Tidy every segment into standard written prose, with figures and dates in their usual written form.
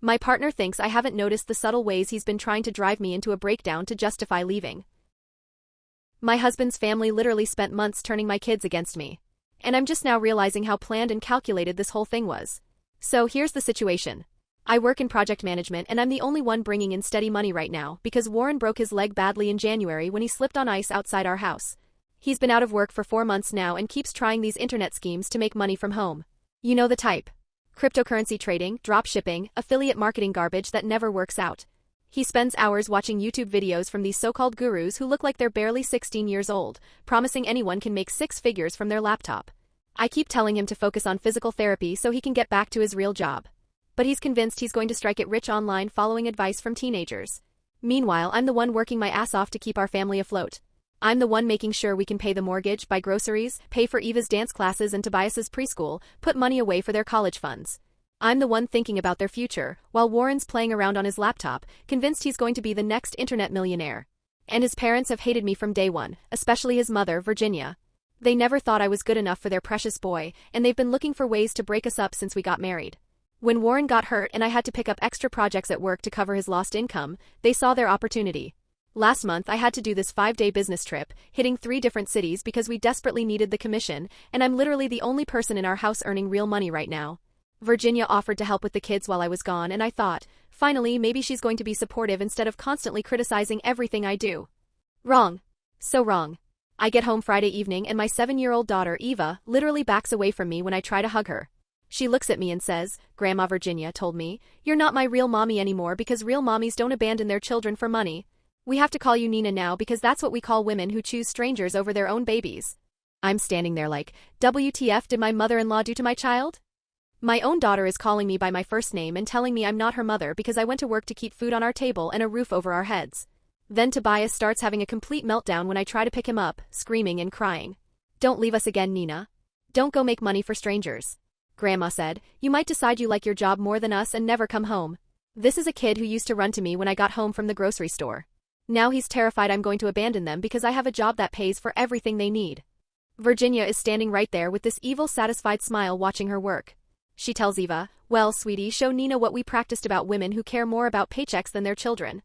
My partner thinks I haven't noticed the subtle ways he's been trying to drive me into a breakdown to justify leaving. My husband's family literally spent months turning my kids against me. And I'm just now realizing how planned and calculated this whole thing was. So here's the situation. I work in project management and I'm the only one bringing in steady money right now because Warren broke his leg badly in January when he slipped on ice outside our house. He's been out of work for 4 months now and keeps trying these internet schemes to make money from home. You know the type. Cryptocurrency trading, drop shipping, affiliate marketing garbage that never works out. He spends hours watching YouTube videos from these so-called gurus who look like they're barely 16 years old, promising anyone can make 6 figures from their laptop. I keep telling him to focus on physical therapy so he can get back to his real job. But he's convinced he's going to strike it rich online following advice from teenagers. Meanwhile, I'm the one working my ass off to keep our family afloat. I'm the one making sure we can pay the mortgage, buy groceries, pay for Eva's dance classes and Tobias's preschool, put money away for their college funds. I'm the one thinking about their future, while Warren's playing around on his laptop, convinced he's going to be the next internet millionaire. And his parents have hated me from day one, especially his mother, Virginia. They never thought I was good enough for their precious boy, and they've been looking for ways to break us up since we got married. When Warren got hurt and I had to pick up extra projects at work to cover his lost income, they saw their opportunity. Last month I had to do this 5-day business trip, hitting 3 different cities because we desperately needed the commission, and I'm literally the only person in our house earning real money right now. Virginia offered to help with the kids while I was gone and I thought, finally maybe she's going to be supportive instead of constantly criticizing everything I do. Wrong. So wrong. I get home Friday evening and my 7-year-old daughter, Eva, literally backs away from me when I try to hug her. She looks at me and says, "Grandma Virginia told me, you're not my real mommy anymore because real mommies don't abandon their children for money. We have to call you Nina now because that's what we call women who choose strangers over their own babies." I'm standing there like, WTF did my mother-in-law do to my child? My own daughter is calling me by my first name and telling me I'm not her mother because I went to work to keep food on our table and a roof over our heads. Then Tobias starts having a complete meltdown when I try to pick him up, screaming and crying. "Don't leave us again, Nina. Don't go make money for strangers." Grandma said, "You might decide you like your job more than us and never come home." This is a kid who used to run to me when I got home from the grocery store. Now he's terrified I'm going to abandon them because I have a job that pays for everything they need. Virginia is standing right there with this evil, satisfied smile watching her work. She tells Eva, "Well, sweetie, show Nina what we practiced about women who care more about paychecks than their children."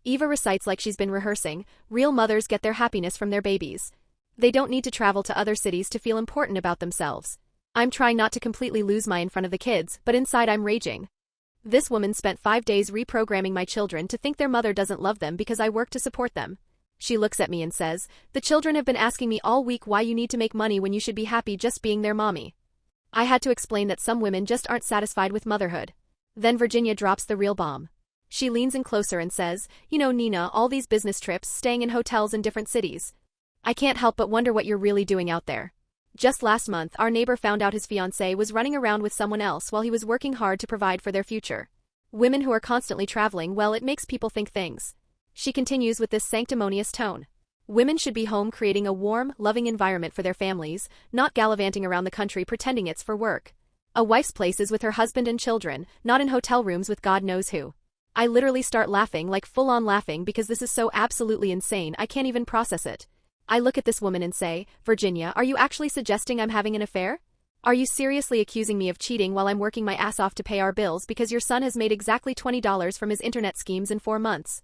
Eva recites like she's been rehearsing, real mothers get their happiness from their babies. They don't need to travel to other cities to feel important about themselves. I'm trying not to completely lose my in front of the kids, but inside I'm raging. This woman spent 5 days reprogramming my children to think their mother doesn't love them because I work to support them. She looks at me and says, "The children have been asking me all week why you need to make money when you should be happy just being their mommy." I had to explain that some women just aren't satisfied with motherhood. Then Virginia drops the real bomb. She leans in closer and says, "You know, Nina, all these business trips, staying in hotels in different cities. I can't help but wonder what you're really doing out there. Just last month, our neighbor found out his fiancée was running around with someone else while he was working hard to provide for their future. Women who are constantly traveling, well, it makes people think things." She continues with this sanctimonious tone. "Women should be home creating a warm, loving environment for their families, not gallivanting around the country pretending it's for work. A wife's place is with her husband and children, not in hotel rooms with God knows who." I literally start laughing, like full-on laughing, because this is so absolutely insane I can't even process it. I look at this woman and say, "Virginia, are you actually suggesting I'm having an affair? Are you seriously accusing me of cheating while I'm working my ass off to pay our bills because your son has made exactly $20 from his internet schemes in 4 months?"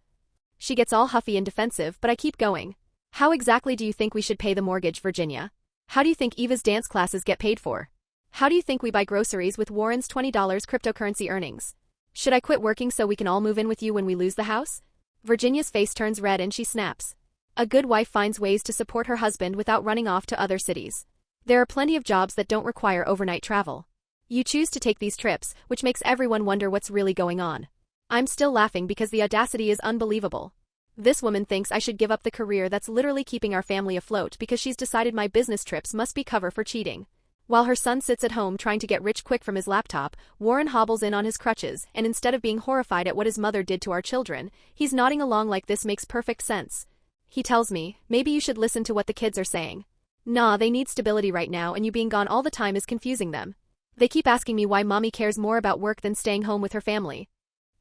She gets all huffy and defensive, but I keep going. "How exactly do you think we should pay the mortgage, Virginia? How do you think Eva's dance classes get paid for? How do you think we buy groceries with Warren's $20 cryptocurrency earnings? Should I quit working so we can all move in with you when we lose the house?" Virginia's face turns red and she snaps. A good wife finds ways to support her husband without running off to other cities. There are plenty of jobs that don't require overnight travel. You choose to take these trips, which makes everyone wonder what's really going on. I'm still laughing because the audacity is unbelievable. This woman thinks I should give up the career that's literally keeping our family afloat because she's decided my business trips must be cover for cheating. While her son sits at home trying to get rich quick from his laptop, Warren hobbles in on his crutches, and instead of being horrified at what his mother did to our children, he's nodding along like this makes perfect sense. He tells me, "Maybe you should listen to what the kids are saying. Nah, they need stability right now and you being gone all the time is confusing them. They keep asking me why mommy cares more about work than staying home with her family."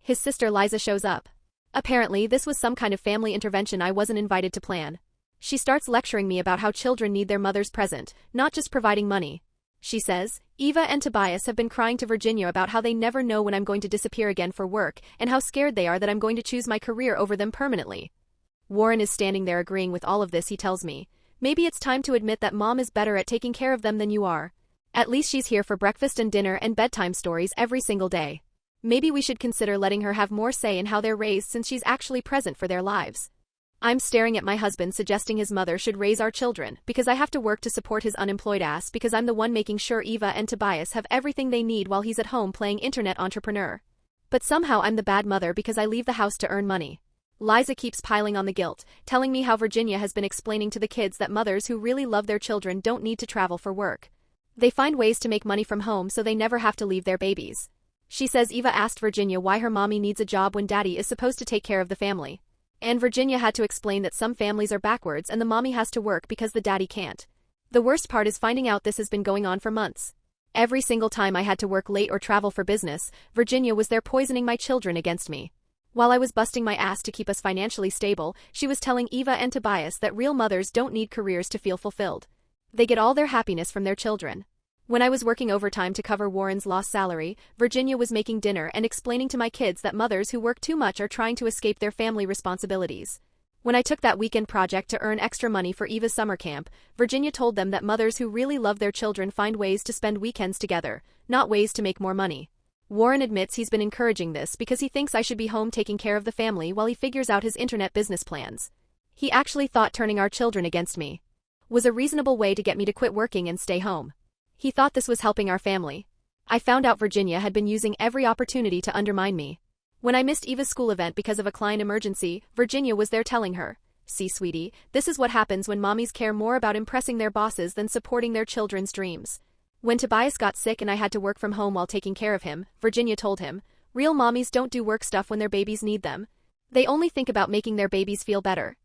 His sister Liza shows up. Apparently, this was some kind of family intervention I wasn't invited to plan. She starts lecturing me about how children need their mother's present, not just providing money. She says, Eva and Tobias have been crying to Virginia about how they never know when I'm going to disappear again for work and how scared they are that I'm going to choose my career over them permanently. Warren is standing there agreeing with all of this. He tells me, maybe it's time to admit that mom is better at taking care of them than you are. At least she's here for breakfast and dinner and bedtime stories every single day. Maybe we should consider letting her have more say in how they're raised since she's actually present for their lives. I'm staring at my husband suggesting his mother should raise our children because I have to work to support his unemployed ass because I'm the one making sure Eva and Tobias have everything they need while he's at home playing internet entrepreneur. But somehow I'm the bad mother because I leave the house to earn money. Liza keeps piling on the guilt, telling me how Virginia has been explaining to the kids that mothers who really love their children don't need to travel for work. They find ways to make money from home so they never have to leave their babies. She says Eva asked Virginia why her mommy needs a job when daddy is supposed to take care of the family. And Virginia had to explain that some families are backwards and the mommy has to work because the daddy can't. The worst part is finding out this has been going on for months. Every single time I had to work late or travel for business, Virginia was there poisoning my children against me. While I was busting my ass to keep us financially stable, she was telling Eva and Tobias that real mothers don't need careers to feel fulfilled. They get all their happiness from their children. When I was working overtime to cover Warren's lost salary, Virginia was making dinner and explaining to my kids that mothers who work too much are trying to escape their family responsibilities. When I took that weekend project to earn extra money for Eva's summer camp, Virginia told them that mothers who really love their children find ways to spend weekends together, not ways to make more money. Warren admits he's been encouraging this because he thinks I should be home taking care of the family while he figures out his internet business plans. He actually thought turning our children against me was a reasonable way to get me to quit working and stay home. He thought this was helping our family. I found out Virginia had been using every opportunity to undermine me. When I missed Eva's school event because of a client emergency, Virginia was there telling her, "See, sweetie, this is what happens when mommies care more about impressing their bosses than supporting their children's dreams." When Tobias got sick and I had to work from home while taking care of him, Virginia told him, "Real mommies don't do work stuff when their babies need them. They only think about making their babies feel better."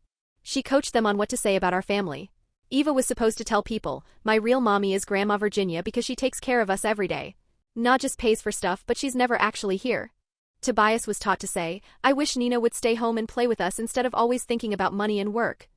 She coached them on what to say about our family. Eva was supposed to tell people, "My real mommy is Grandma Virginia because she takes care of us every day. Not just pays for stuff but she's never actually here." Tobias was taught to say, "I wish Nina would stay home and play with us instead of always thinking about money and work."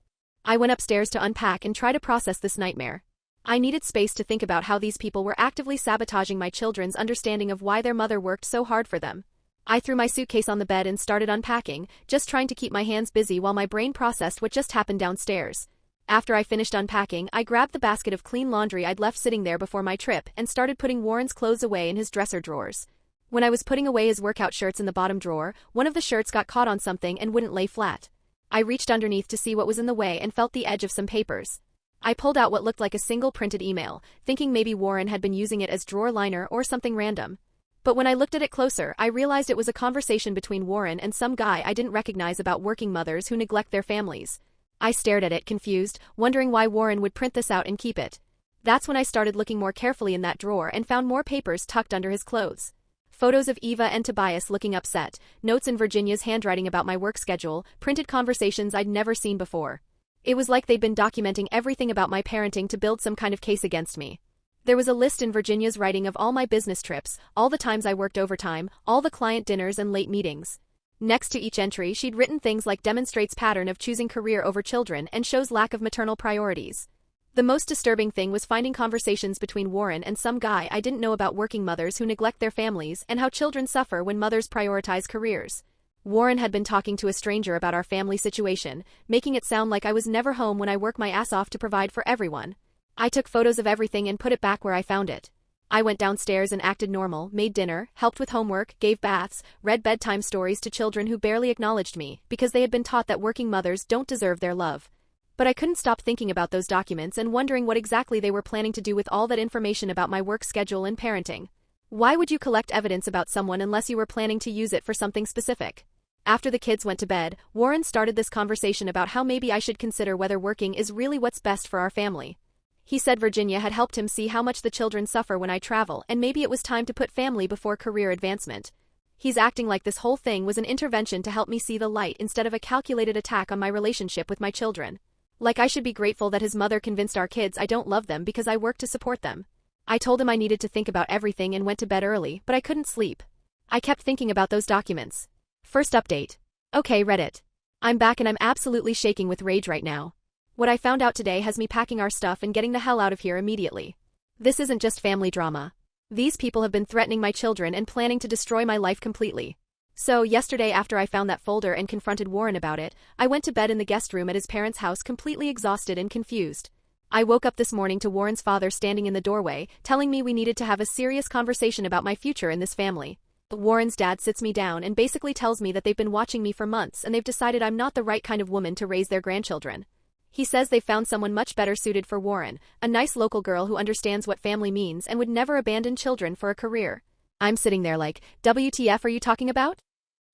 I went upstairs to unpack and try to process this nightmare. I needed space to think about how these people were actively sabotaging my children's understanding of why their mother worked so hard for them. I threw my suitcase on the bed and started unpacking, just trying to keep my hands busy while my brain processed what just happened downstairs. After I finished unpacking, I grabbed the basket of clean laundry I'd left sitting there before my trip and started putting Warren's clothes away in his dresser drawers. When I was putting away his workout shirts in the bottom drawer, one of the shirts got caught on something and wouldn't lay flat. I reached underneath to see what was in the way and felt the edge of some papers. I pulled out what looked like a single printed email, thinking maybe Warren had been using it as drawer liner or something random. But when I looked at it closer, I realized it was a conversation between Warren and some guy I didn't recognize about working mothers who neglect their families. I stared at it, confused, wondering why Warren would print this out and keep it. That's when I started looking more carefully in that drawer and found more papers tucked under his clothes. Photos of Eva and Tobias looking upset, notes in Virginia's handwriting about my work schedule, printed conversations I'd never seen before. It was like they'd been documenting everything about my parenting to build some kind of case against me. There was a list in Virginia's writing of all my business trips, all the times I worked overtime, all the client dinners and late meetings. Next to each entry, she'd written things like demonstrates pattern of choosing career over children and shows lack of maternal priorities. The most disturbing thing was finding conversations between Warren and some guy I didn't know about working mothers who neglect their families and how children suffer when mothers prioritize careers. Warren had been talking to a stranger about our family situation, making it sound like I was never home when I work my ass off to provide for everyone. I took photos of everything and put it back where I found it. I went downstairs and acted normal, made dinner, helped with homework, gave baths, read bedtime stories to children who barely acknowledged me because they had been taught that working mothers don't deserve their love. But I couldn't stop thinking about those documents and wondering what exactly they were planning to do with all that information about my work schedule and parenting. Why would you collect evidence about someone unless you were planning to use it for something specific? After the kids went to bed, Warren started this conversation about how maybe I should consider whether working is really what's best for our family. He said Virginia had helped him see how much the children suffer when I travel and maybe it was time to put family before career advancement. He's acting like this whole thing was an intervention to help me see the light instead of a calculated attack on my relationship with my children. Like I should be grateful that his mother convinced our kids I don't love them because I work to support them. I told him I needed to think about everything and went to bed early, but I couldn't sleep. I kept thinking about those documents. First update. Okay, Reddit. I'm back and I'm absolutely shaking with rage right now. What I found out today has me packing our stuff and getting the hell out of here immediately. This isn't just family drama. These people have been threatening my children and planning to destroy my life completely. So, yesterday after I found that folder and confronted Warren about it, I went to bed in the guest room at his parents' house completely exhausted and confused. I woke up this morning to Warren's father standing in the doorway, telling me we needed to have a serious conversation about my future in this family. Warren's dad sits me down and basically tells me that they've been watching me for months and they've decided I'm not the right kind of woman to raise their grandchildren. He says they've found someone much better suited for Warren, a nice local girl who understands what family means and would never abandon children for a career. I'm sitting there like, WTF are you talking about?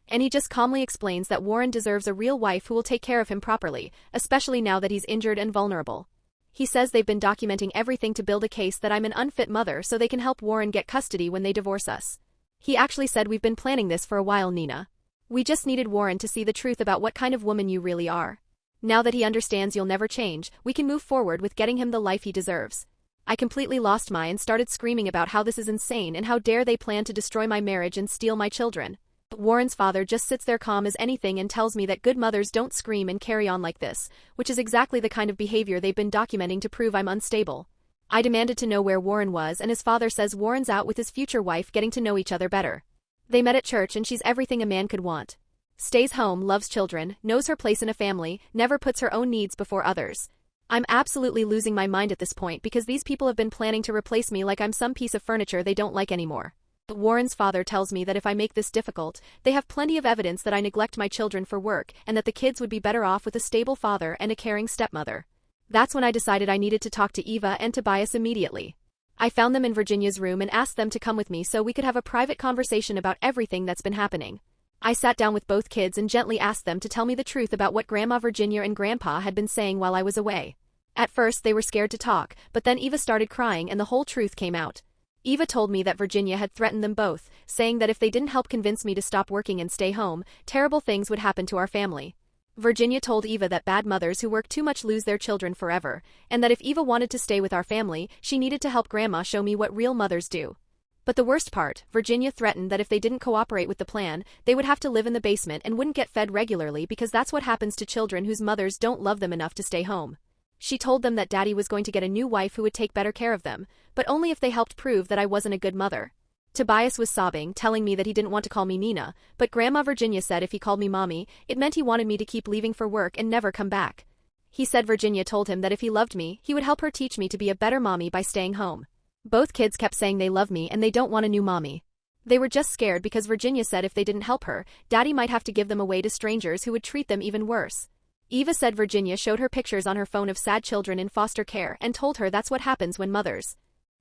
And he just calmly explains that Warren deserves a real wife who will take care of him properly, especially now that he's injured and vulnerable. He says they've been documenting everything to build a case that I'm an unfit mother so they can help Warren get custody when they divorce us. He actually said we've been planning this for a while, Nina. We just needed Warren to see the truth about what kind of woman you really are. Now that he understands you'll never change, we can move forward with getting him the life he deserves. I completely lost my and started screaming about how this is insane and how dare they plan to destroy my marriage and steal my children. But Warren's father just sits there calm as anything and tells me that good mothers don't scream and carry on like this, which is exactly the kind of behavior they've been documenting to prove I'm unstable. I demanded to know where Warren was and his father says Warren's out with his future wife getting to know each other better. They met at church and she's everything a man could want. Stays home, loves children, knows her place in a family, never puts her own needs before others. I'm absolutely losing my mind at this point because these people have been planning to replace me like I'm some piece of furniture they don't like anymore. Warren's father tells me that if I make this difficult, they have plenty of evidence that I neglect my children for work and that the kids would be better off with a stable father and a caring stepmother. That's when I decided I needed to talk to Eva and Tobias immediately. I found them in Virginia's room and asked them to come with me so we could have a private conversation about everything that's been happening. I sat down with both kids and gently asked them to tell me the truth about what Grandma Virginia and Grandpa had been saying while I was away. At first they were scared to talk, but then Eva started crying and the whole truth came out. Eva told me that Virginia had threatened them both, saying that if they didn't help convince me to stop working and stay home, terrible things would happen to our family. Virginia told Eva that bad mothers who work too much lose their children forever, and that if Eva wanted to stay with our family, she needed to help Grandma show me what real mothers do. But the worst part, Virginia threatened that if they didn't cooperate with the plan, they would have to live in the basement and wouldn't get fed regularly because that's what happens to children whose mothers don't love them enough to stay home. She told them that Daddy was going to get a new wife who would take better care of them, but only if they helped prove that I wasn't a good mother. Tobias was sobbing, telling me that he didn't want to call me Nina, but Grandma Virginia said if he called me Mommy, it meant he wanted me to keep leaving for work and never come back. He said Virginia told him that if he loved me, he would help her teach me to be a better mommy by staying home. Both kids kept saying they love me and they don't want a new mommy. They were just scared because Virginia said if they didn't help her, Daddy might have to give them away to strangers who would treat them even worse. Eva said Virginia showed her pictures on her phone of sad children in foster care and told her that's what happens when mothers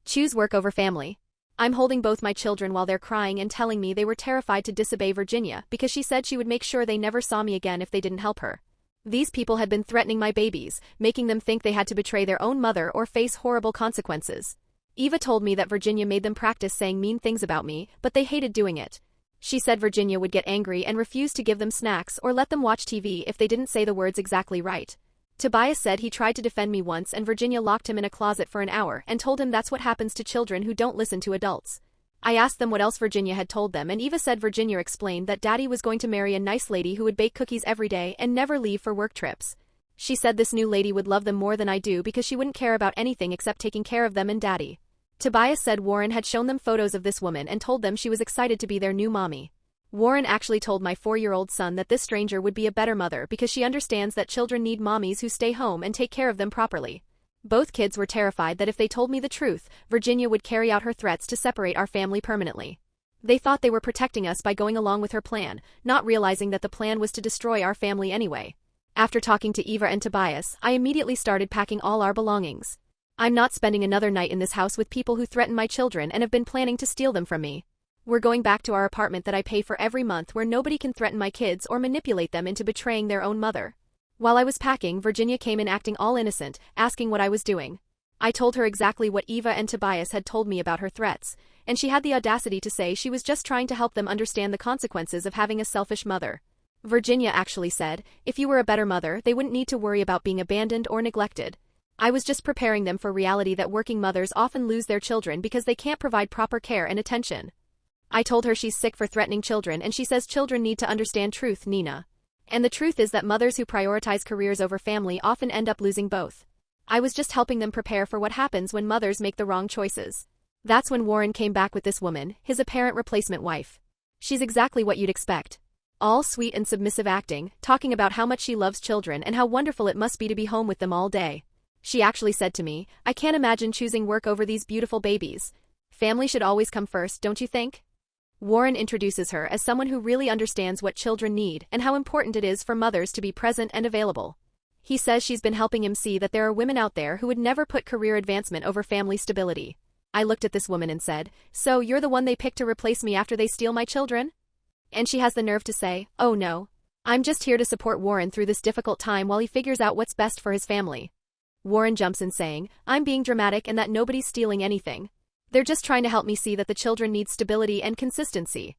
choose work over family. I'm holding both my children while they're crying and telling me they were terrified to disobey Virginia because she said she would make sure they never saw me again if they didn't help her. These people had been threatening my babies, making them think they had to betray their own mother or face horrible consequences. Eva told me that Virginia made them practice saying mean things about me, but they hated doing it. She said Virginia would get angry and refuse to give them snacks or let them watch TV if they didn't say the words exactly right. Tobias said he tried to defend me once and Virginia locked him in a closet for an hour and told him that's what happens to children who don't listen to adults. I asked them what else Virginia had told them and Eva said Virginia explained that Daddy was going to marry a nice lady who would bake cookies every day and never leave for work trips. She said this new lady would love them more than I do because she wouldn't care about anything except taking care of them and Daddy. Tobias said Warren had shown them photos of this woman and told them she was excited to be their new mommy. Warren actually told my 4-year-old son that this stranger would be a better mother because she understands that children need mommies who stay home and take care of them properly. Both kids were terrified that if they told me the truth, Virginia would carry out her threats to separate our family permanently. They thought they were protecting us by going along with her plan, not realizing that the plan was to destroy our family anyway. After talking to Eva and Tobias, I immediately started packing all our belongings. I'm not spending another night in this house with people who threaten my children and have been planning to steal them from me. We're going back to our apartment that I pay for every month where nobody can threaten my kids or manipulate them into betraying their own mother. While I was packing, Virginia came in acting all innocent, asking what I was doing. I told her exactly what Eva and Tobias had told me about her threats, and she had the audacity to say she was just trying to help them understand the consequences of having a selfish mother. Virginia actually said, if you were a better mother, they wouldn't need to worry about being abandoned or neglected. I was just preparing them for reality that working mothers often lose their children because they can't provide proper care and attention. I told her she's sick for threatening children and she says children need to understand truth, Nina. And the truth is that mothers who prioritize careers over family often end up losing both. I was just helping them prepare for what happens when mothers make the wrong choices. That's when Warren came back with this woman, his apparent replacement wife. She's exactly what you'd expect. All sweet and submissive acting, talking about how much she loves children and how wonderful it must be to be home with them all day. She actually said to me, "I can't imagine choosing work over these beautiful babies. Family should always come first, don't you think?" Warren introduces her as someone who really understands what children need and how important it is for mothers to be present and available. He says she's been helping him see that there are women out there who would never put career advancement over family stability. I looked at this woman and said, "So you're the one they picked to replace me after they steal my children?" And she has the nerve to say, "Oh no. I'm just here to support Warren through this difficult time while he figures out what's best for his family." Warren jumps in saying, "I'm being dramatic and that nobody's stealing anything. They're just trying to help me see that the children need stability and consistency."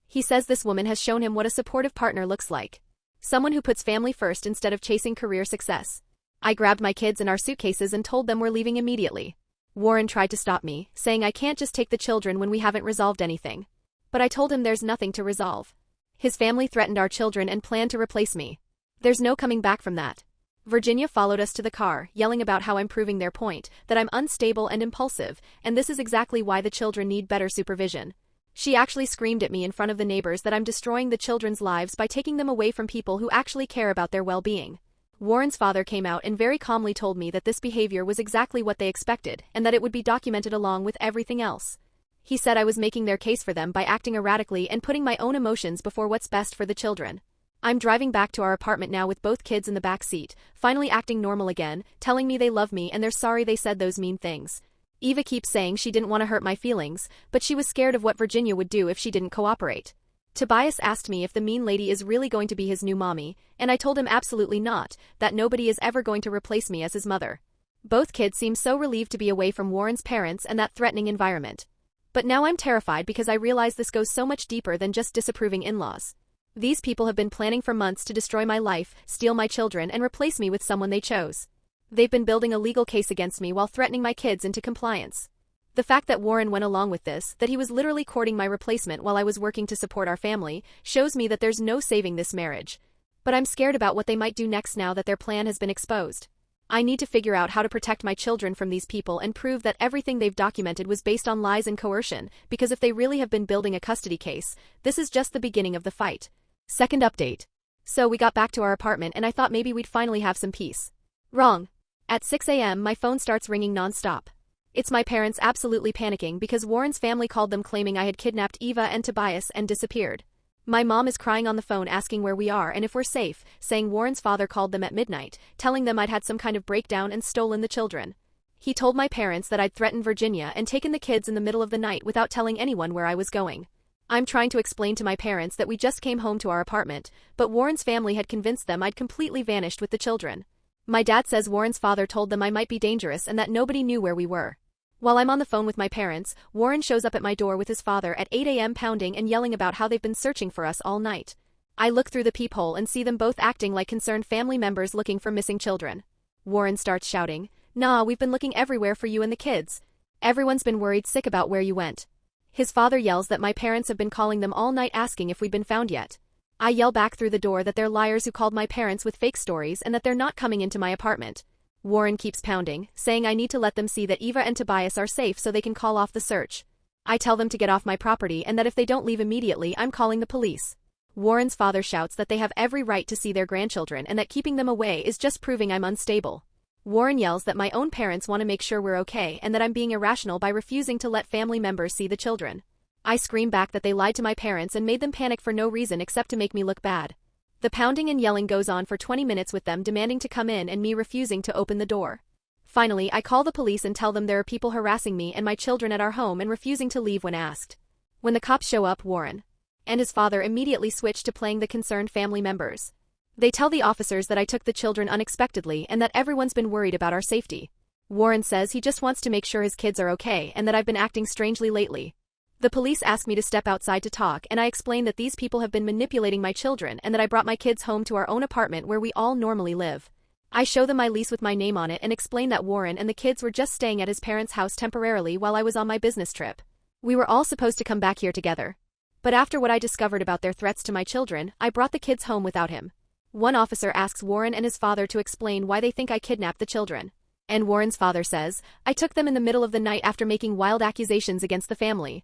He says this woman has shown him what a supportive partner looks like. Someone who puts family first instead of chasing career success. I grabbed my kids and our suitcases and told them we're leaving immediately. Warren tried to stop me, saying I can't just take the children when we haven't resolved anything. But I told him there's nothing to resolve. His family threatened our children and planned to replace me. There's no coming back from that. Virginia followed us to the car, yelling about how I'm proving their point, that I'm unstable and impulsive, and this is exactly why the children need better supervision. She actually screamed at me in front of the neighbors that I'm destroying the children's lives by taking them away from people who actually care about their well-being. Warren's father came out and very calmly told me that this behavior was exactly what they expected, and that it would be documented along with everything else. He said I was making their case for them by acting erratically and putting my own emotions before what's best for the children. I'm driving back to our apartment now with both kids in the back seat, finally acting normal again, telling me they love me and they're sorry they said those mean things. Eva keeps saying she didn't want to hurt my feelings, but she was scared of what Virginia would do if she didn't cooperate. Tobias asked me if the mean lady is really going to be his new mommy, and I told him absolutely not, that nobody is ever going to replace me as his mother. Both kids seem so relieved to be away from Warren's parents and that threatening environment. But now I'm terrified because I realize this goes so much deeper than just disapproving in-laws. These people have been planning for months to destroy my life, steal my children, and replace me with someone they chose. They've been building a legal case against me while threatening my kids into compliance. The fact that Warren went along with this, that he was literally courting my replacement while I was working to support our family, shows me that there's no saving this marriage. But I'm scared about what they might do next now that their plan has been exposed. I need to figure out how to protect my children from these people and prove that everything they've documented was based on lies and coercion, because if they really have been building a custody case, this is just the beginning of the fight. Second update. So we got back to our apartment and I thought maybe we'd finally have some peace. Wrong. At 6 a.m. my phone starts ringing non-stop. It's my parents absolutely panicking because Warren's family called them claiming I had kidnapped Eva and Tobias and disappeared. My mom is crying on the phone asking where we are and if we're safe, saying Warren's father called them at midnight, telling them I'd had some kind of breakdown and stolen the children. He told my parents that I'd threatened Virginia and taken the kids in the middle of the night without telling anyone where I was going. I'm trying to explain to my parents that we just came home to our apartment, but Warren's family had convinced them I'd completely vanished with the children. My dad says Warren's father told them I might be dangerous and that nobody knew where we were. While I'm on the phone with my parents, Warren shows up at my door with his father at 8 a.m. pounding and yelling about how they've been searching for us all night. I look through the peephole and see them both acting like concerned family members looking for missing children. Warren starts shouting, "Nah, we've been looking everywhere for you and the kids. Everyone's been worried sick about where you went." His father yells that my parents have been calling them all night asking if we'd been found yet. I yell back through the door that they're liars who called my parents with fake stories and that they're not coming into my apartment. Warren keeps pounding, saying I need to let them see that Eva and Tobias are safe so they can call off the search. I tell them to get off my property and that if they don't leave immediately, I'm calling the police. Warren's father shouts that they have every right to see their grandchildren and that keeping them away is just proving I'm unstable. Warren yells that my own parents want to make sure we're okay and that I'm being irrational by refusing to let family members see the children. I scream back that they lied to my parents and made them panic for no reason except to make me look bad. The pounding and yelling goes on for 20 minutes with them demanding to come in and me refusing to open the door. Finally, I call the police and tell them there are people harassing me and my children at our home and refusing to leave when asked. When the cops show up, Warren and his father immediately switch to playing the concerned family members. They tell the officers that I took the children unexpectedly and that everyone's been worried about our safety. Warren says he just wants to make sure his kids are okay and that I've been acting strangely lately. The police ask me to step outside to talk and I explain that these people have been manipulating my children and that I brought my kids home to our own apartment where we all normally live. I show them my lease with my name on it and explain that Warren and the kids were just staying at his parents' house temporarily while I was on my business trip. We were all supposed to come back here together. But after what I discovered about their threats to my children, I brought the kids home without him. One officer asks Warren and his father to explain why they think I kidnapped the children. And Warren's father says, I took them in the middle of the night after making wild accusations against the family.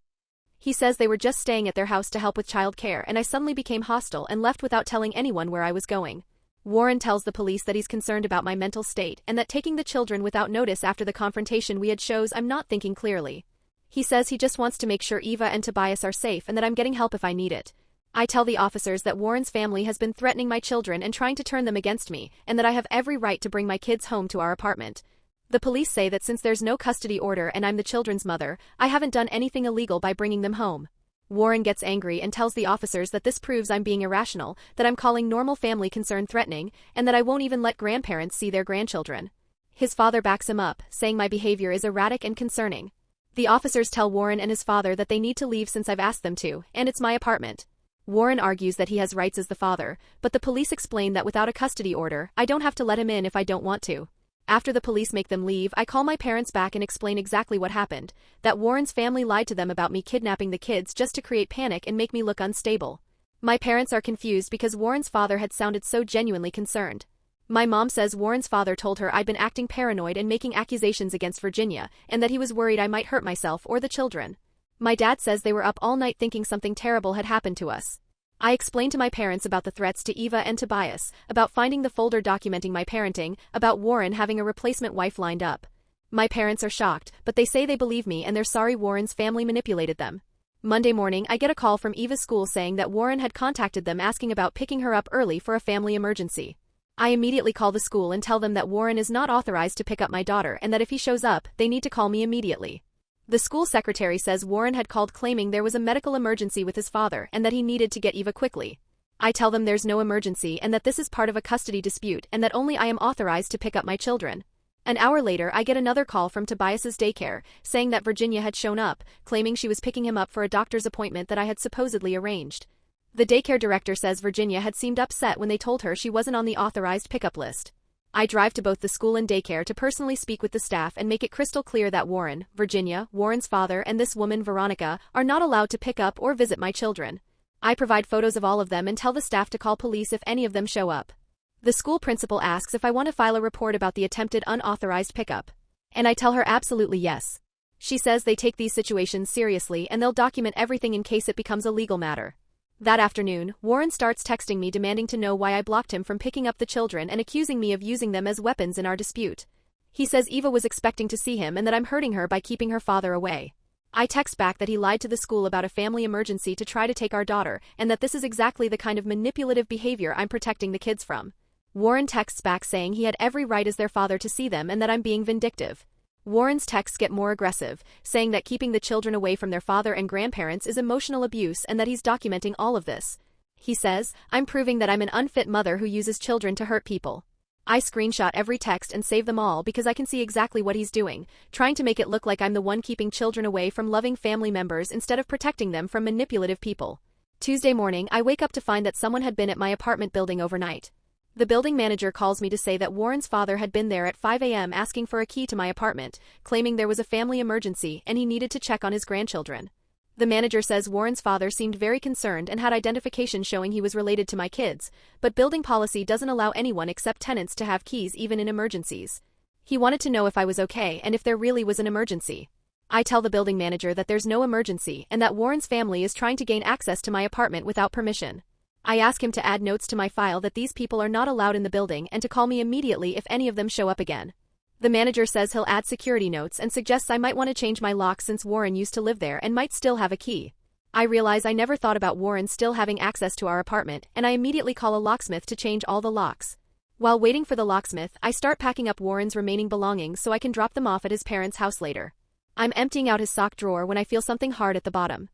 He says they were just staying at their house to help with child care and I suddenly became hostile and left without telling anyone where I was going. Warren tells the police that he's concerned about my mental state and that taking the children without notice after the confrontation we had shows I'm not thinking clearly. He says he just wants to make sure Eva and Tobias are safe and that I'm getting help if I need it. I tell the officers that Warren's family has been threatening my children and trying to turn them against me, and that I have every right to bring my kids home to our apartment. The police say that since there's no custody order and I'm the children's mother, I haven't done anything illegal by bringing them home. Warren gets angry and tells the officers that this proves I'm being irrational, that I'm calling normal family concern threatening, and that I won't even let grandparents see their grandchildren. His father backs him up, saying my behavior is erratic and concerning. The officers tell Warren and his father that they need to leave since I've asked them to, and it's my apartment. Warren argues that he has rights as the father, but the police explain that without a custody order, I don't have to let him in if I don't want to. After the police make them leave, I call my parents back and explain exactly what happened, that Warren's family lied to them about me kidnapping the kids just to create panic and make me look unstable. My parents are confused because Warren's father had sounded so genuinely concerned. My mom says Warren's father told her I'd been acting paranoid and making accusations against Virginia, and that he was worried I might hurt myself or the children. My dad says they were up all night thinking something terrible had happened to us. I explained to my parents about the threats to Eva and Tobias, about finding the folder documenting my parenting, about Warren having a replacement wife lined up. My parents are shocked, but they say they believe me and they're sorry Warren's family manipulated them. Monday morning, I get a call from Eva's school saying that Warren had contacted them asking about picking her up early for a family emergency. I immediately call the school and tell them that Warren is not authorized to pick up my daughter and that if he shows up, they need to call me immediately. The school secretary says Warren had called claiming there was a medical emergency with his father and that he needed to get Eva quickly. I tell them there's no emergency and that this is part of a custody dispute and that only I am authorized to pick up my children. An hour later, I get another call from Tobias's daycare, saying that Virginia had shown up, claiming she was picking him up for a doctor's appointment that I had supposedly arranged. The daycare director says Virginia had seemed upset when they told her she wasn't on the authorized pickup list. I drive to both the school and daycare to personally speak with the staff and make it crystal clear that Warren, Virginia, Warren's father, and this woman, Veronica, are not allowed to pick up or visit my children. I provide photos of all of them and tell the staff to call police if any of them show up. The school principal asks if I want to file a report about the attempted unauthorized pickup. And I tell her absolutely yes. She says they take these situations seriously and they'll document everything in case it becomes a legal matter. That afternoon, Warren starts texting me demanding to know why I blocked him from picking up the children and accusing me of using them as weapons in our dispute. He says Eva was expecting to see him and that I'm hurting her by keeping her father away. I text back that he lied to the school about a family emergency to try to take our daughter and that this is exactly the kind of manipulative behavior I'm protecting the kids from. Warren texts back saying he had every right as their father to see them and that I'm being vindictive. Warren's texts get more aggressive, saying that keeping the children away from their father and grandparents is emotional abuse and that he's documenting all of this. He says, I'm proving that I'm an unfit mother who uses children to hurt people. I screenshot every text and save them all because I can see exactly what he's doing, trying to make it look like I'm the one keeping children away from loving family members instead of protecting them from manipulative people. Tuesday morning, I wake up to find that someone had been at my apartment building overnight. The building manager calls me to say that Warren's father had been there at 5 a.m. asking for a key to my apartment, claiming there was a family emergency and he needed to check on his grandchildren. The manager says Warren's father seemed very concerned and had identification showing he was related to my kids, but building policy doesn't allow anyone except tenants to have keys even in emergencies. He wanted to know if I was okay and if there really was an emergency. I tell the building manager that there's no emergency and that Warren's family is trying to gain access to my apartment without permission. I ask him to add notes to my file that these people are not allowed in the building and to call me immediately if any of them show up again. The manager says he'll add security notes and suggests I might want to change my lock since Warren used to live there and might still have a key. I realize I never thought about Warren still having access to our apartment and I immediately call a locksmith to change all the locks. While waiting for the locksmith, I start packing up Warren's remaining belongings so I can drop them off at his parents' house later. I'm emptying out his sock drawer when I feel something hard at the bottom.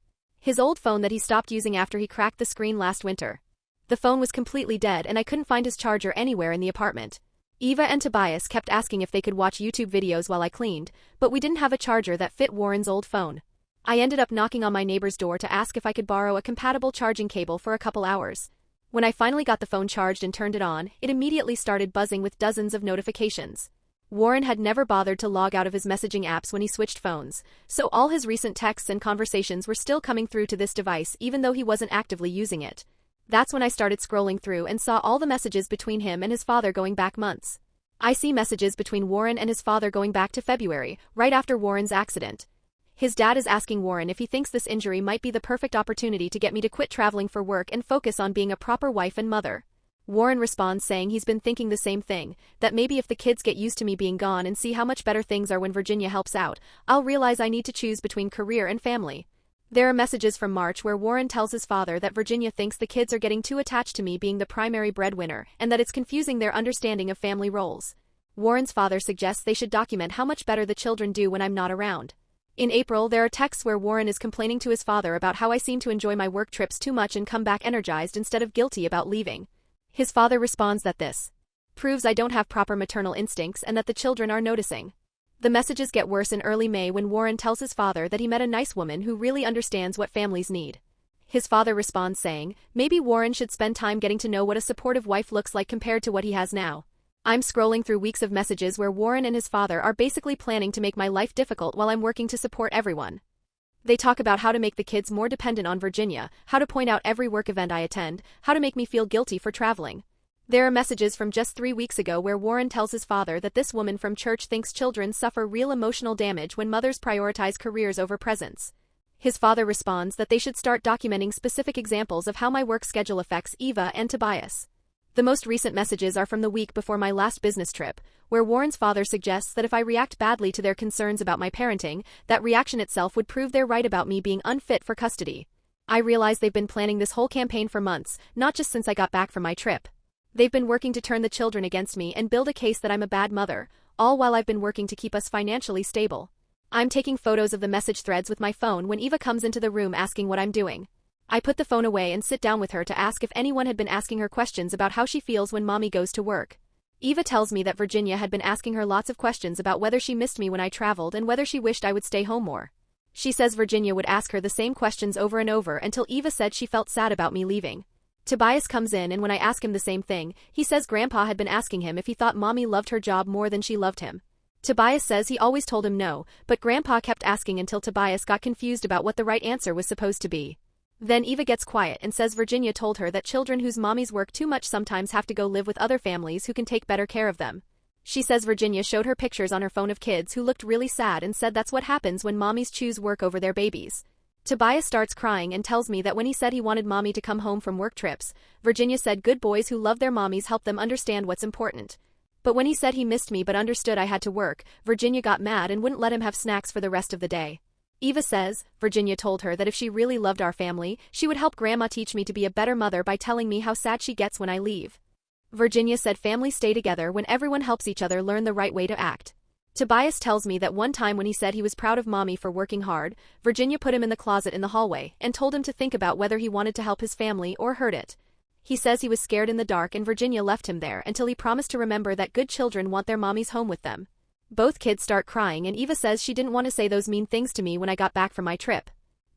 His old phone that he stopped using after he cracked the screen last winter. The phone was completely dead and I couldn't find his charger anywhere in the apartment. Eva and Tobias kept asking if they could watch YouTube videos while I cleaned, but we didn't have a charger that fit Warren's old phone. I ended up knocking on my neighbor's door to ask if I could borrow a compatible charging cable for a couple hours. When I finally got the phone charged and turned it on, it immediately started buzzing with dozens of notifications. Warren had never bothered to log out of his messaging apps when he switched phones, so all his recent texts and conversations were still coming through to this device even though he wasn't actively using it. That's when I started scrolling through and saw all the messages between him and his father going back months. I see messages between Warren and his father going back to February, right after Warren's accident. His dad is asking Warren if he thinks this injury might be the perfect opportunity to get me to quit traveling for work and focus on being a proper wife and mother. Warren responds saying he's been thinking the same thing, that maybe if the kids get used to me being gone and see how much better things are when Virginia helps out, I'll realize I need to choose between career and family. There are messages from March where Warren tells his father that Virginia thinks the kids are getting too attached to me being the primary breadwinner and that it's confusing their understanding of family roles. Warren's father suggests they should document how much better the children do when I'm not around. In April, there are texts where Warren is complaining to his father about how I seem to enjoy my work trips too much and come back energized instead of guilty about leaving. His father responds that this proves I don't have proper maternal instincts and that the children are noticing. The messages get worse in early May when Warren tells his father that he met a nice woman who really understands what families need. His father responds saying, maybe Warren should spend time getting to know what a supportive wife looks like compared to what he has now. I'm scrolling through weeks of messages where Warren and his father are basically planning to make my life difficult while I'm working to support everyone. They talk about how to make the kids more dependent on Virginia, how to point out every work event I attend, how to make me feel guilty for traveling. There are messages from just 3 weeks ago where Warren tells his father that this woman from church thinks children suffer real emotional damage when mothers prioritize careers over presence. His father responds that they should start documenting specific examples of how my work schedule affects Eva and Tobias. The most recent messages are from the week before my last business trip, where Warren's father suggests that if I react badly to their concerns about my parenting, that reaction itself would prove they're right about me being unfit for custody. I realize they've been planning this whole campaign for months, not just since I got back from my trip. They've been working to turn the children against me and build a case that I'm a bad mother, all while I've been working to keep us financially stable. I'm taking photos of the message threads with my phone when Eva comes into the room asking what I'm doing. I put the phone away and sit down with her to ask if anyone had been asking her questions about how she feels when mommy goes to work. Eva tells me that Virginia had been asking her lots of questions about whether she missed me when I traveled and whether she wished I would stay home more. She says Virginia would ask her the same questions over and over until Eva said she felt sad about me leaving. Tobias comes in and when I ask him the same thing, he says Grandpa had been asking him if he thought mommy loved her job more than she loved him. Tobias says he always told him no, but Grandpa kept asking until Tobias got confused about what the right answer was supposed to be. Then Eva gets quiet and says Virginia told her that children whose mommies work too much sometimes have to go live with other families who can take better care of them. She says Virginia showed her pictures on her phone of kids who looked really sad and said that's what happens when mommies choose work over their babies. Tobias starts crying and tells me that when he said he wanted mommy to come home from work trips, Virginia said good boys who love their mommies help them understand what's important. But when he said he missed me but understood I had to work, Virginia got mad and wouldn't let him have snacks for the rest of the day. Eva says, Virginia told her that if she really loved our family, she would help Grandma teach me to be a better mother by telling me how sad she gets when I leave. Virginia said families stay together when everyone helps each other learn the right way to act. Tobias tells me that one time when he said he was proud of mommy for working hard, Virginia put him in the closet in the hallway and told him to think about whether he wanted to help his family or hurt it. He says he was scared in the dark and Virginia left him there until he promised to remember that good children want their mommies home with them. Both kids start crying and Eva says she didn't want to say those mean things to me when I got back from my trip.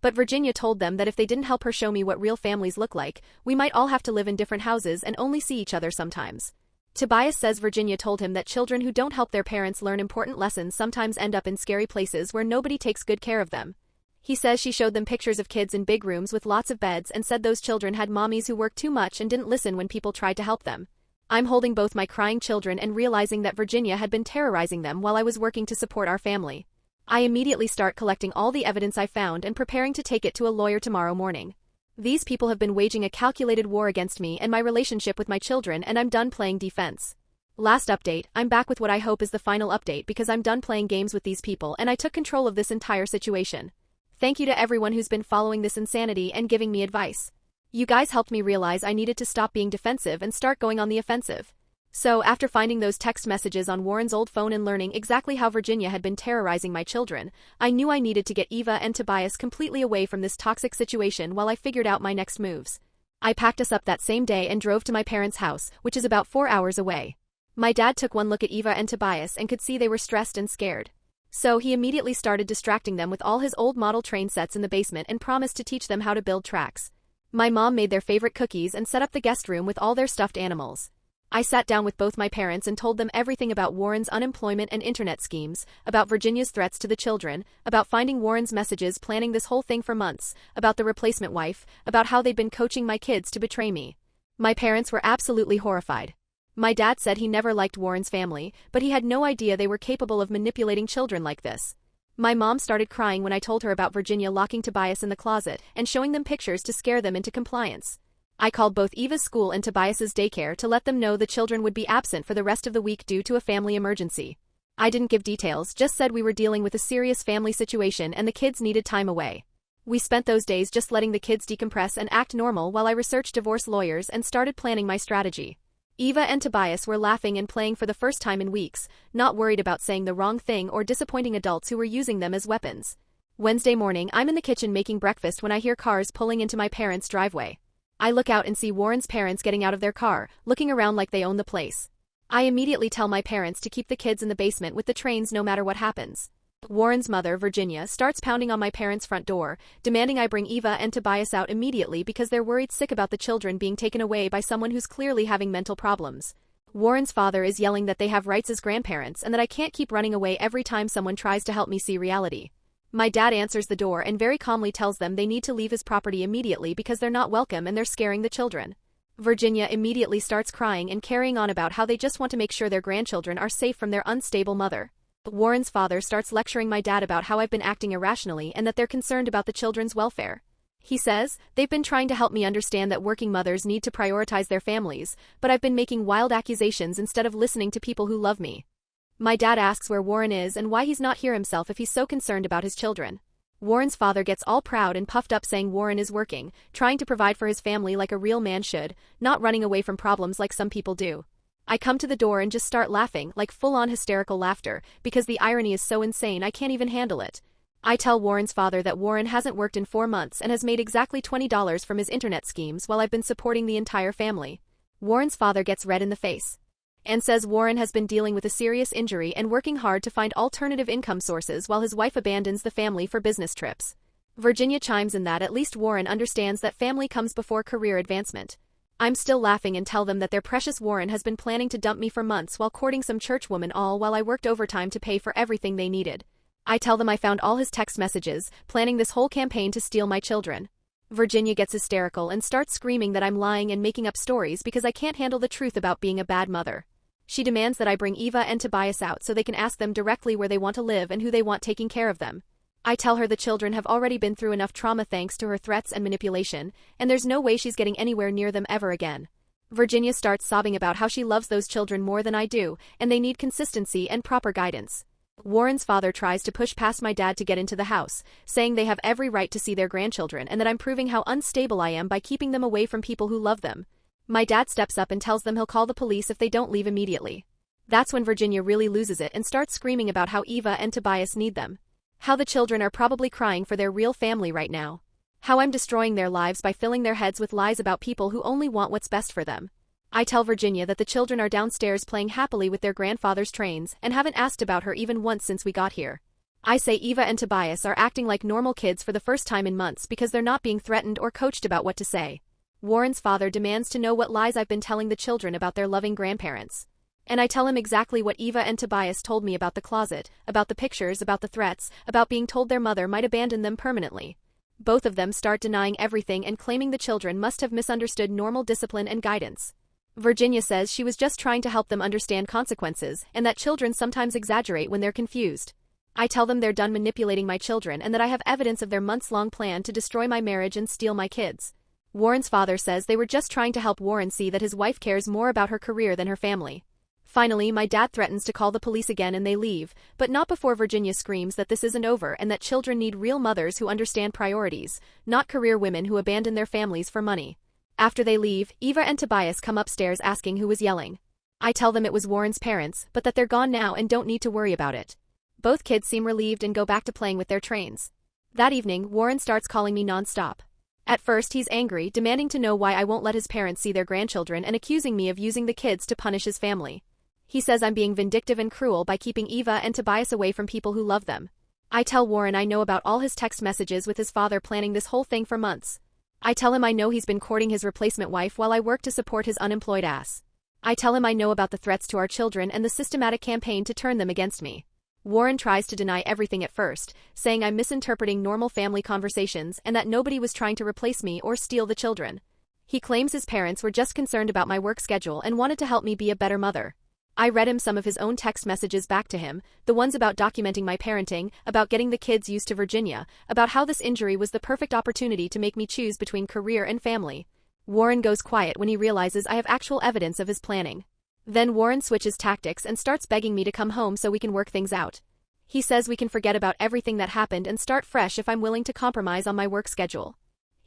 But Virginia told them that if they didn't help her show me what real families look like, we might all have to live in different houses and only see each other sometimes. Tobias says Virginia told him that children who don't help their parents learn important lessons sometimes end up in scary places where nobody takes good care of them. He says she showed them pictures of kids in big rooms with lots of beds and said those children had mommies who worked too much and didn't listen when people tried to help them. I'm holding both my crying children and realizing that Virginia had been terrorizing them while I was working to support our family. I immediately start collecting all the evidence I found and preparing to take it to a lawyer tomorrow morning. These people have been waging a calculated war against me and my relationship with my children and I'm done playing defense. Last update, I'm back with what I hope is the final update because I'm done playing games with these people and I took control of this entire situation. Thank you to everyone who's been following this insanity and giving me advice. You guys helped me realize I needed to stop being defensive and start going on the offensive. So, after finding those text messages on Warren's old phone and learning exactly how Virginia had been terrorizing my children, I knew I needed to get Eva and Tobias completely away from this toxic situation while I figured out my next moves. I packed us up that same day and drove to my parents' house, which is about 4 hours away. My dad took one look at Eva and Tobias and could see they were stressed and scared. So he immediately started distracting them with all his old model train sets in the basement and promised to teach them how to build tracks. My mom made their favorite cookies and set up the guest room with all their stuffed animals. I sat down with both my parents and told them everything about Warren's unemployment and internet schemes, about Virginia's threats to the children, about finding Warren's messages planning this whole thing for months, about the replacement wife, about how they'd been coaching my kids to betray me. My parents were absolutely horrified. My dad said he never liked Warren's family, but he had no idea they were capable of manipulating children like this. My mom started crying when I told her about Virginia locking Tobias in the closet and showing them pictures to scare them into compliance. I called both Eva's school and Tobias's daycare to let them know the children would be absent for the rest of the week due to a family emergency. I didn't give details, just said we were dealing with a serious family situation and the kids needed time away. We spent those days just letting the kids decompress and act normal while I researched divorce lawyers and started planning my strategy. Eva and Tobias were laughing and playing for the first time in weeks, not worried about saying the wrong thing or disappointing adults who were using them as weapons. Wednesday morning, I'm in the kitchen making breakfast when I hear cars pulling into my parents' driveway. I look out and see Warren's parents getting out of their car, looking around like they own the place. I immediately tell my parents to keep the kids in the basement with the trains no matter what happens. Warren's mother, Virginia, starts pounding on my parents' front door, demanding I bring Eva and Tobias out immediately because they're worried sick about the children being taken away by someone who's clearly having mental problems. Warren's father is yelling that they have rights as grandparents and that I can't keep running away every time someone tries to help me see reality. My dad answers the door and very calmly tells them they need to leave his property immediately because they're not welcome and they're scaring the children. Virginia immediately starts crying and carrying on about how they just want to make sure their grandchildren are safe from their unstable mother. Warren's father starts lecturing my dad about how I've been acting irrationally and that they're concerned about the children's welfare. He says, they've been trying to help me understand that working mothers need to prioritize their families, but I've been making wild accusations instead of listening to people who love me. My dad asks where Warren is and why he's not here himself if he's so concerned about his children. Warren's father gets all proud and puffed up saying Warren is working, trying to provide for his family like a real man should, not running away from problems like some people do. I come to the door and just start laughing, like full-on hysterical laughter, because the irony is so insane I can't even handle it. I tell Warren's father that Warren hasn't worked in 4 months and has made exactly $20 from his internet schemes while I've been supporting the entire family. Warren's father gets red in the face and says Warren has been dealing with a serious injury and working hard to find alternative income sources while his wife abandons the family for business trips. Virginia chimes in that at least Warren understands that family comes before career advancement. I'm still laughing and tell them that their precious Warren has been planning to dump me for months while courting some churchwoman all while I worked overtime to pay for everything they needed. I tell them I found all his text messages, planning this whole campaign to steal my children. Virginia gets hysterical and starts screaming that I'm lying and making up stories because I can't handle the truth about being a bad mother. She demands that I bring Eva and Tobias out so they can ask them directly where they want to live and who they want taking care of them. I tell her the children have already been through enough trauma thanks to her threats and manipulation, and there's no way she's getting anywhere near them ever again. Virginia starts sobbing about how she loves those children more than I do, and they need consistency and proper guidance. Warren's father tries to push past my dad to get into the house, saying they have every right to see their grandchildren and that I'm proving how unstable I am by keeping them away from people who love them. My dad steps up and tells them he'll call the police if they don't leave immediately. That's when Virginia really loses it and starts screaming about how Eva and Tobias need them. How the children are probably crying for their real family right now. How I'm destroying their lives by filling their heads with lies about people who only want what's best for them. I tell Virginia that the children are downstairs playing happily with their grandfather's trains and haven't asked about her even once since we got here. I say Eva and Tobias are acting like normal kids for the first time in months because they're not being threatened or coached about what to say. Warren's father demands to know what lies I've been telling the children about their loving grandparents. And I tell him exactly what Eva and Tobias told me about the closet, about the pictures, about the threats, about being told their mother might abandon them permanently. Both of them start denying everything and claiming the children must have misunderstood normal discipline and guidance. Virginia says she was just trying to help them understand consequences and that children sometimes exaggerate when they're confused. I tell them they're done manipulating my children and that I have evidence of their months-long plan to destroy my marriage and steal my kids. Warren's father says they were just trying to help Warren see that his wife cares more about her career than her family. Finally, my dad threatens to call the police again and they leave, but not before Virginia screams that this isn't over and that children need real mothers who understand priorities, not career women who abandon their families for money. After they leave, Eva and Tobias come upstairs asking who was yelling. I tell them it was Warren's parents, but that they're gone now and don't need to worry about it. Both kids seem relieved and go back to playing with their trains. That evening, Warren starts calling me non-stop. At first he's angry, demanding to know why I won't let his parents see their grandchildren and accusing me of using the kids to punish his family. He says I'm being vindictive and cruel by keeping Eva and Tobias away from people who love them. I tell Warren I know about all his text messages with his father planning this whole thing for months. I tell him I know he's been courting his replacement wife while I work to support his unemployed ass. I tell him I know about the threats to our children and the systematic campaign to turn them against me. Warren tries to deny everything at first, saying I'm misinterpreting normal family conversations and that nobody was trying to replace me or steal the children. He claims his parents were just concerned about my work schedule and wanted to help me be a better mother. I read him some of his own text messages back to him, the ones about documenting my parenting, about getting the kids used to Virginia, about how this injury was the perfect opportunity to make me choose between career and family. Warren goes quiet when he realizes I have actual evidence of his planning. Then Warren switches tactics and starts begging me to come home so we can work things out. He says we can forget about everything that happened and start fresh if I'm willing to compromise on my work schedule.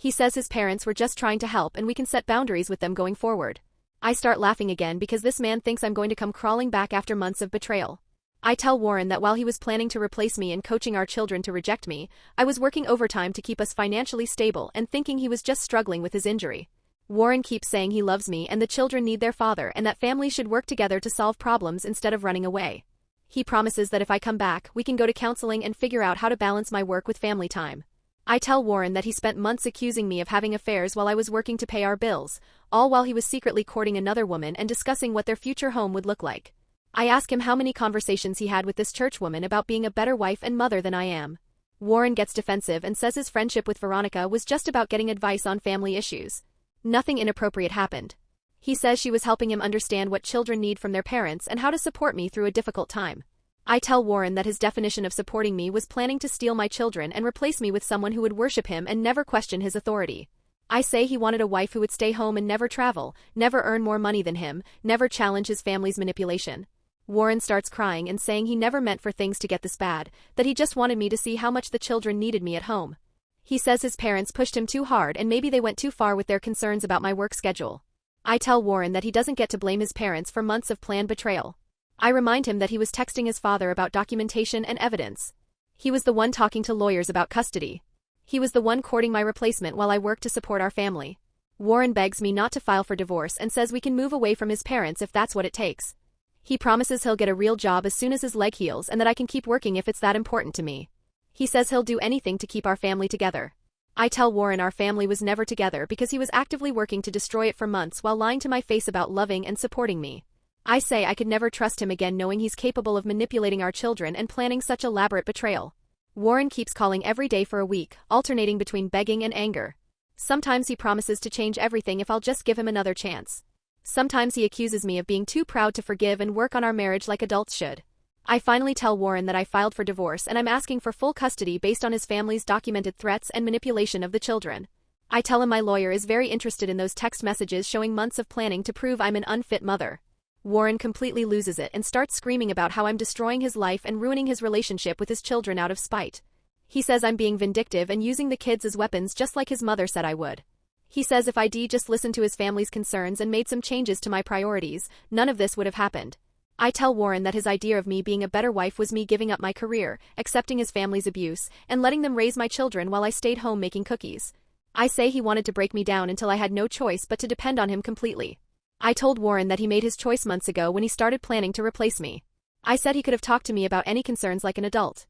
He says his parents were just trying to help and we can set boundaries with them going forward. I start laughing again because this man thinks I'm going to come crawling back after months of betrayal. I tell Warren that while he was planning to replace me and coaching our children to reject me, I was working overtime to keep us financially stable and thinking he was just struggling with his injury. Warren keeps saying he loves me and the children need their father and that families should work together to solve problems instead of running away. He promises that if I come back, we can go to counseling and figure out how to balance my work with family time. I tell Warren that he spent months accusing me of having affairs while I was working to pay our bills, all while he was secretly courting another woman and discussing what their future home would look like. I ask him how many conversations he had with this church woman about being a better wife and mother than I am. Warren gets defensive and says his friendship with Veronica was just about getting advice on family issues. Nothing inappropriate happened. He says she was helping him understand what children need from their parents and how to support me through a difficult time. I tell Warren that his definition of supporting me was planning to steal my children and replace me with someone who would worship him and never question his authority. I say he wanted a wife who would stay home and never travel, never earn more money than him, never challenge his family's manipulation. Warren starts crying and saying he never meant for things to get this bad, that he just wanted me to see how much the children needed me at home. He says his parents pushed him too hard and maybe they went too far with their concerns about my work schedule. I tell Warren that he doesn't get to blame his parents for months of planned betrayal. I remind him that he was texting his father about documentation and evidence. He was the one talking to lawyers about custody. He was the one courting my replacement while I worked to support our family. Warren begs me not to file for divorce and says we can move away from his parents if that's what it takes. He promises he'll get a real job as soon as his leg heals and that I can keep working if it's that important to me. He says he'll do anything to keep our family together. I tell Warren our family was never together because he was actively working to destroy it for months while lying to my face about loving and supporting me. I say I could never trust him again knowing he's capable of manipulating our children and planning such elaborate betrayal. Warren keeps calling every day for a week, alternating between begging and anger. Sometimes he promises to change everything if I'll just give him another chance. Sometimes he accuses me of being too proud to forgive and work on our marriage like adults should. I finally tell Warren that I filed for divorce and I'm asking for full custody based on his family's documented threats and manipulation of the children. I tell him my lawyer is very interested in those text messages showing months of planning to prove I'm an unfit mother. Warren completely loses it and starts screaming about how I'm destroying his life and ruining his relationship with his children out of spite. He says I'm being vindictive and using the kids as weapons just like his mother said I would. He says if I'd just listened to his family's concerns and made some changes to my priorities, none of this would have happened. I tell Warren that his idea of me being a better wife was me giving up my career, accepting his family's abuse, and letting them raise my children while I stayed home making cookies. I say he wanted to break me down until I had no choice but to depend on him completely. I told Warren that he made his choice months ago when he started planning to replace me. I said he could have talked to me about any concerns like an adult,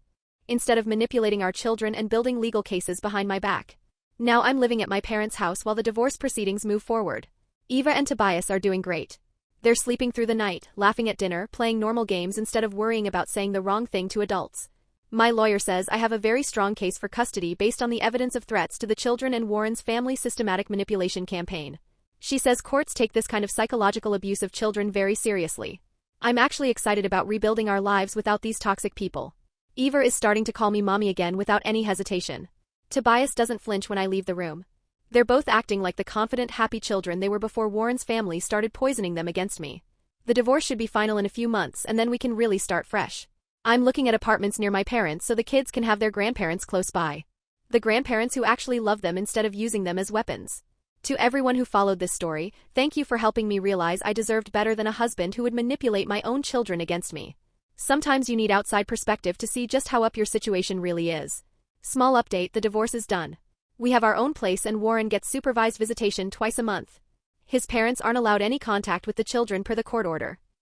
instead of manipulating our children and building legal cases behind my back. Now I'm living at my parents' house while the divorce proceedings move forward. Eva and Tobias are doing great. They're sleeping through the night, laughing at dinner, playing normal games instead of worrying about saying the wrong thing to adults. My lawyer says I have a very strong case for custody based on the evidence of threats to the children and Warren's family systematic manipulation campaign. She says courts take this kind of psychological abuse of children very seriously. I'm actually excited about rebuilding our lives without these toxic people. Eva is starting to call me mommy again without any hesitation. Tobias doesn't flinch when I leave the room. They're both acting like the confident, happy children they were before Warren's family started poisoning them against me. The divorce should be final in a few months and then we can really start fresh. I'm looking at apartments near my parents so the kids can have their grandparents close by. The grandparents who actually love them instead of using them as weapons. To everyone who followed this story, thank you for helping me realize I deserved better than a husband who would manipulate my own children against me. Sometimes you need outside perspective to see just how up your situation really is. Small update, the divorce is done. We have our own place and Warren gets supervised visitation twice a month. His parents aren't allowed any contact with the children per the court order.